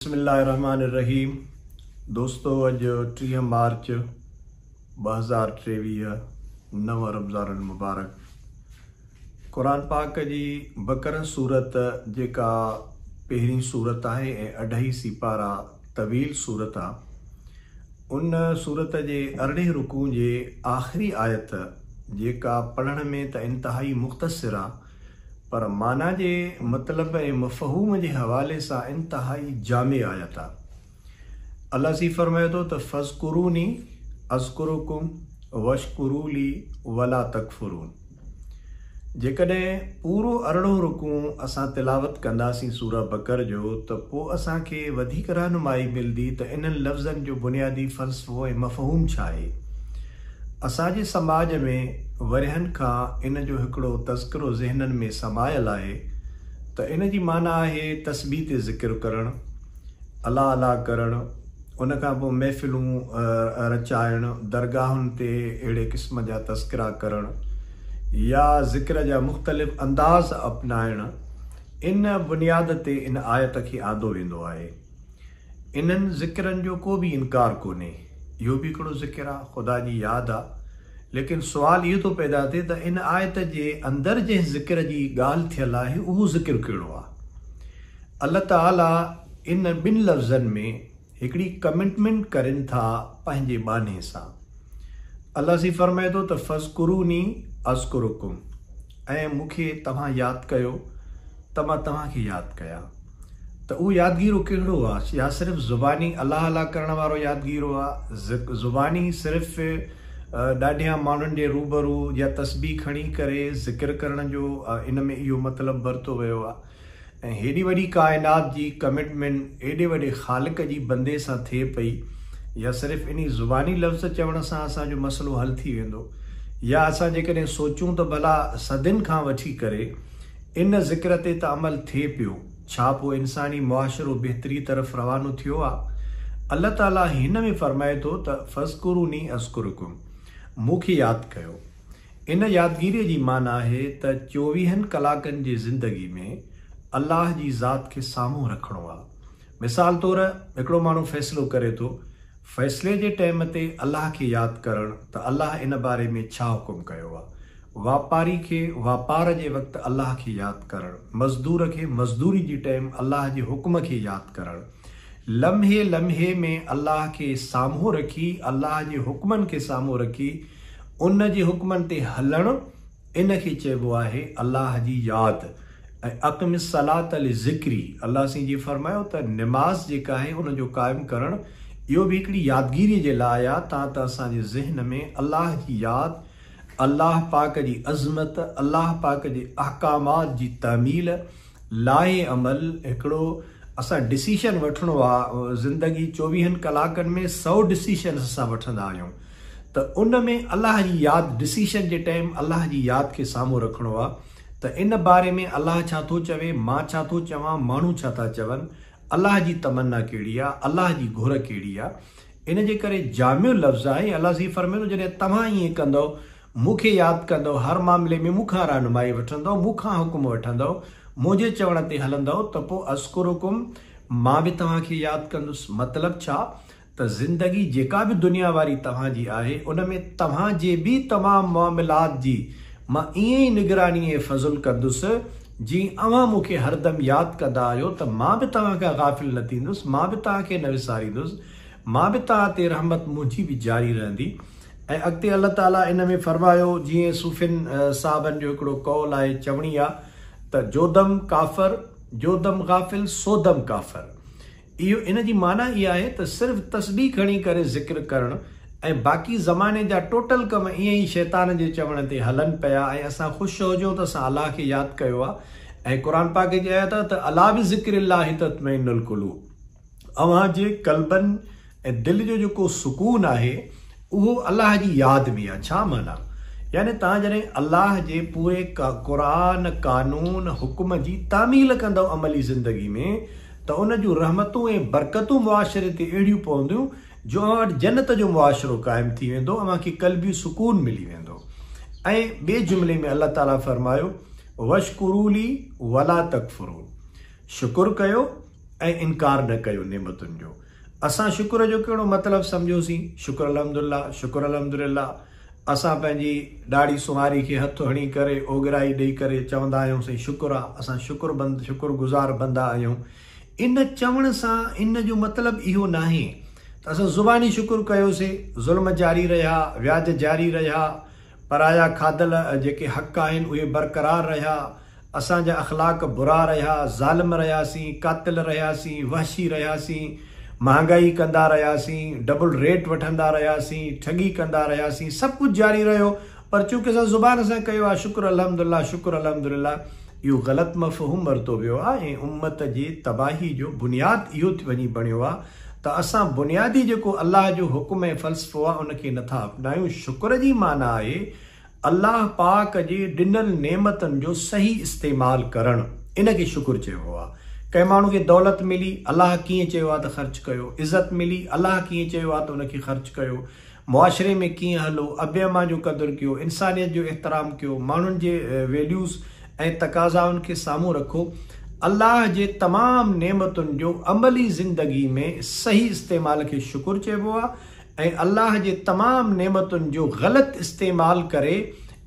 बिस्मिल्लाहिर्रहमानिर्रहीम। दोस्तों, अॼु 30 मार्च 2023 9 रमज़ान मुबारक। क़ुरान पाक जी बकरा सूरत जेका पहिरीं सूरत आहे ऐं 2.5 सिपारा तवील सूरत आहे, उन सूरत जे 18 रुकू जे आख़िरी आयत जेका पढ़ण में त इंतहाई मुख़्तसिर आहे, पर माना जे मतलब ऐं मफ़हूम जे हवाले सां इंतहाई जामे आयत आहे। अल्लाह सी फरमाए थो त फ़ज़्कुरूनी अज़्कुरुकुम वश्कुरूली वला तकफुरून। जेकॾहिं पूरो 18 रुकू असां तिलावत कंदासीं सूरा बकर जो, त पोइ असांखे वधीक रहनुमाई मिलंदी त इन्हनि लफ़्ज़नि जो बुनियादी फ़लसफ़ो ऐं मफ़हूम छा आहे। असांजे समाज में वरियनि खां इन जो हिकिड़ो तज़किरो ज़हननि में समायल आहे त इन जी माना आहे तस्बीह ते ज़िक्र करणु, अला अला करणु, उन खां पोइ महफ़िलूं रचाइणु, दरगाहुनि ते अहिड़े क़िस्म जा तज़किरा करणु या ज़िक्र जा मुख़्तलिफ़ अंदाज़ अपनाइणु। इन बुनियाद ते इन आयत खे आंदो वेंदो आहे। इन्हनि ज़िक्रनि जो को बि इनकार कोन्हे, इहो बि हिकिड़ो ज़िक्र आहे, ख़ुदा जी यादि आहे। लेकिन सुवाल इहो थो पैदा थिए त इन आयत जे अंदरि जंहिं ज़िक्र जी ॻाल्हि थियल आहे उहो ज़िक्र कहिड़ो आहे। अल्लाह ताला इन ॿिनि लफ़्ज़नि में हिकिड़ी कमिटमेंट करनि था पंहिंजे बाने सां। अल्लाह सी फरमाए थो त फ़ज़्कुरूनी अज़्कुरुकुम, ऐं मूंखे तव्हां यादि कयो त मां तव्हांखे यादि कयां। त उहो यादगीरो कहिड़ो आहे? या सिर्फ़ु ज़ुबानी अलाह अला करण वारो यादगीरो आहे? ज़ुबानी सिर्फ़ु ॾाढिया माण्हुनि जे रूबरू या तस्बीह खणी करे ज़िक्र करण जो इन में इहो मतिलबु वरितो वियो आहे। ऐं हेॾी वॾी काइनात जी कमिटमेंट एॾे वॾे ख़ालिक जी बंदे सां थिए पई, या सिर्फ़ु इन ज़ुबानी लफ़्ज़ चवण सां असांजो मसइलो हल थी वेंदो? या असां जेकॾहिं सोचूं त भला सदियुनि खां वठी करे इन ज़िक्र ते त अमल थिए पियो, छा पोइ इंसानी मुआशिरो बहितरी तरफ़ रवानो थियो आहे? अल्लाह ताला हिन में फरमाए थो त फ़ज़्कुरूनी अज़्कुरुकुम, मूंखे यादि कयो। इन यादगीरीअ जी माना आहे त 24 कलाकनि जी ज़िंदगी में अल्लाह जी ज़ात खे साम्हूं रखिणो आहे। मिसाल तौर हिकिड़ो माण्हू फ़ैसिलो करे थो, फ़ैसिले जे टाइम ते अल्लाह खे यादि करणु त अल्लाह इन बारे में छा हुकुम कयो आहे। वापारी खे वापार जे वक़्तु अल्लाह खे यादि करणु, मज़दूर खे मज़दूरी जी टाइम अल्लाह जे हुकुम खे यादि करणु, लम्हे लम्हे में अल्लाह खे साम्हूं रखी, अल्लाह जे हुकमनि खे साम्हूं रखी उन जे हुकमनि ते हलणु, इन खे चइबो आहे अल्लाह जी यादि। ऐं अक़िमिस सलात लिज़िक्री, अल्लाह सी जी फरमायो त निमाज़ जेका आहे उन जो क़ाइमु करणु, इहो बि हिकिड़ी यादगिरी जे लाइ आहे, त असांजे ज़हन में अल्लाह जी यादि, अल्लाह पाक जी अज़मत, अल्लाह पाक जे अहकामात जी तामील, लाहे अमल, हिकिड़ो असां डिसीशन वठिणो आहे। ज़िंदगी 24 कलाकनि में 100 डिसीशन असां वठंदा आहियूं, त उन में अल्लाह जी यादि, डिसीशन जे टाइम अल्लाह जी यादि खे साम्हूं रखिणो आहे त इन बारे में अल्लाह छा थो चवे, मां छा थो चवां, माण्हू छा था चवनि, अल्लाह जी तमन्ना कहिड़ी आहे, अल्लाह जी घुर कहिड़ी आहे। इन जे करे जामियो लफ़्ज़ आहे। अल्लाह जी फरमाए थो जॾहिं तव्हां ईअं कंदव, मूंखे यादि कंदव, हर मामले में मूंखां रहनुमाई वठंदव, मूंखां हुकुम वठंदव, मुंहिंजे चवण ते हलंदव, त पोइ अज़्कुरुकुम, मां बि तव्हांखे यादि कंदुसि। मतिलबु छा त ज़िंदगी जेका बि दुनिया वारी तव्हांजी आहे उन में तव्हांजे बि तमामु मामलात जी मां ईअं ई निगरानी ऐं फज़ुल कंदुसि, जीअं अव्हां मूंखे हरदमि यादि कंदा आहियो त मां बि तव्हांखां गाफ़िल न थींदुसि, मां बि तव्हांखे न विसारींदुसि, मां बि तव्हां ते रहमत मुंहिंजी बि जारी रहंदी। ऐं अॻिते अल्लाह ताला इन में फरमायो, जीअं सूफ़िन साहबनि जो हिकिड़ो कौल आहे, चवणी आहे त जोदम काफ़र, जोदम गाफ़िल, सोदम काफ़र। इहो इन जी माना इहा आहे त सिर्फ़ु तस्बीह खणी करे ज़िक्र करणु ऐं बाक़ी ज़माने जा टोटल कम ईअं ई शैतान जे चवण ते हलनि पिया, ऐं असां ख़ुशि हुजूं त असां अलाह खे यादि कयो आहे। ऐं क़ुरान पाक जी आयत आहे त अला बिज़िक्रिल्लाहि तत्मइनुल क़ुलूब, अव्हांजे क़ल्बनि ऐं दिलि जो जेको सुकून आहे उहो अलाह जी यादि में आहे। छा माना? यानी तव्हां जॾहिं अल्लाह जे पूरे क़ुरान, कानून, हुकुम जी तामील कंदव अमली ज़िंदगी में, त उन जूं रहमतूं ऐं बरकतूं मुआशिरे ते अहिड़ियूं पवंदियूं जो अव्हां वटि जन्नत जो मुआशिरो क़ाइमु थी वेंदो, अव्हांखे क़ल्बी सुकून मिली वेंदो। ऐं ॿिए जुमिले में अल्लाह ताला फरमायो वश्कुरूली वला तकफुरून, शुकुर कयो ऐं इनकार न कयो नेमतुनि जो। असां शुक्र जो कहिड़ो मतिलबु सम्झोसीं? शुक्र अल्हम्दुलिल्लाह, शुक्र अल्हम्दुलिल्लाह। असां पंहिंजी ॾाढ़ी सुहारी खे हथु हणी करे ओघराई ॾेई करे चवंदा आहियूं साईं शुक्र आहे, असां शुक्रगुज़ार बंदा आहियूं। इन चवण सां इन जो मतिलबु इहो नाहे त असां ज़ुबानी शुक्र कयोसीं, ज़ुल्म जारी रहिया, व्याज जारी रहिया, पराया खाधल जेके हक़ आहिनि उहे बरक़रार रहिया, असांजा अख़लाक बुरा रहिया, ज़ालिम रहियासीं, कातिल रहियासीं, वहशी रहियासीं, महांगाई कंदा रहियासीं, डबल रेट वठंदा रहियासीं, ठगी कंदा रहियासीं, सभु कुझु जारी रहियो। पर चूंकि असां ज़ुबान सां कयो आहे शुक्र अल्हम्दुलिल्लाह, शुक्र अल्हम्दुलिल्लाह, इहो ग़लति मफ़हूम वरितो वियो आहे ऐं उम्मत जी तबाही जो बुनियादु इहो वञी बणियो आहे त असां बुनियादी जेको अल्लाह जो हुकुम ऐं फ़लसफ़ो आहे उनखे नथा अपनायूं। शुक्र जी माना आहे अल्लाह पाक जे ॾिनल नेमतनि जो सही इस्तेमालु करणु, इनखे शुक्र चइबो आहे। कंहिं माण्हू खे दौलत मिली, अल्लाह कीअं चयो आहे त ख़र्च कयो, इज़त मिली, अल्लाह कीअं चयो आहे त उनखे ख़र्च कयो, मुआशरे में कीअं हलो, अबियमा जो क़दुरु कयो, इंसानियत जो एहतराम कयो, माण्हुनि जे वैल्यूज़ ऐं तक़ाज़ाउनि खे साम्हूं रखो। अल्लाह जे तमामु नेमतुनि जो अमली ज़िंदगी में सही इस्तेमाल खे शुक्र चइबो आहे ऐं अल्लाह जे तमामु नेमतुनि जो ग़लति इस्तेमालु करे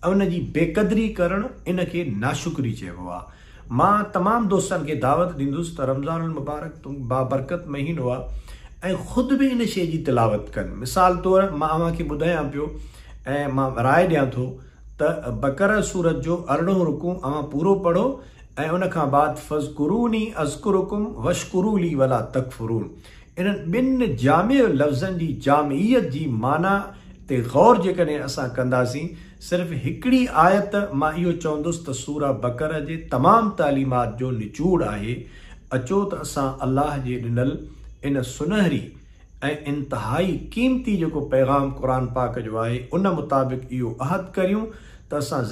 उन जी बेक़दरी करणु इनखे नाशुक्री चइबो आहे। मां तमामु दोस्तनि खे दावत ॾींदुसि त रमज़ानुल मुबारक बाबरकत महीनो आहे ऐं ख़ुदि बि इन शइ जी तिलावत कनि। मिसाल तौरु मां अव्हांखे ॿुधायां पियो ऐं मां राय ॾियां थो त बकरा सूरत जो 18 रुकू अव्हां पूरो पढ़ो ऐं उन खां बाद फ़ज़कुरूनी अज़कुरुकुम वशकुरूली वला तकफुरून। इन्हनि ॿिनि जामे लफ़्ज़नि जी जामियत जी माना ते गौर जेकॾहिं असां कंदासीं, सिर्फ़ु हिकिड़ी आयत मां इहो चवंदुसि त सूरा बकरा जे तमामु तालीमात जो निचोड़ आहे। अचो त असां अल्लाह जे ॾिनल इन सुनहरी ऐं इंतिहाई क़ीमती जेको पैगाम क़ुर पाक जो आहे उन मुताबिक़ इहो अहद करियूं त असां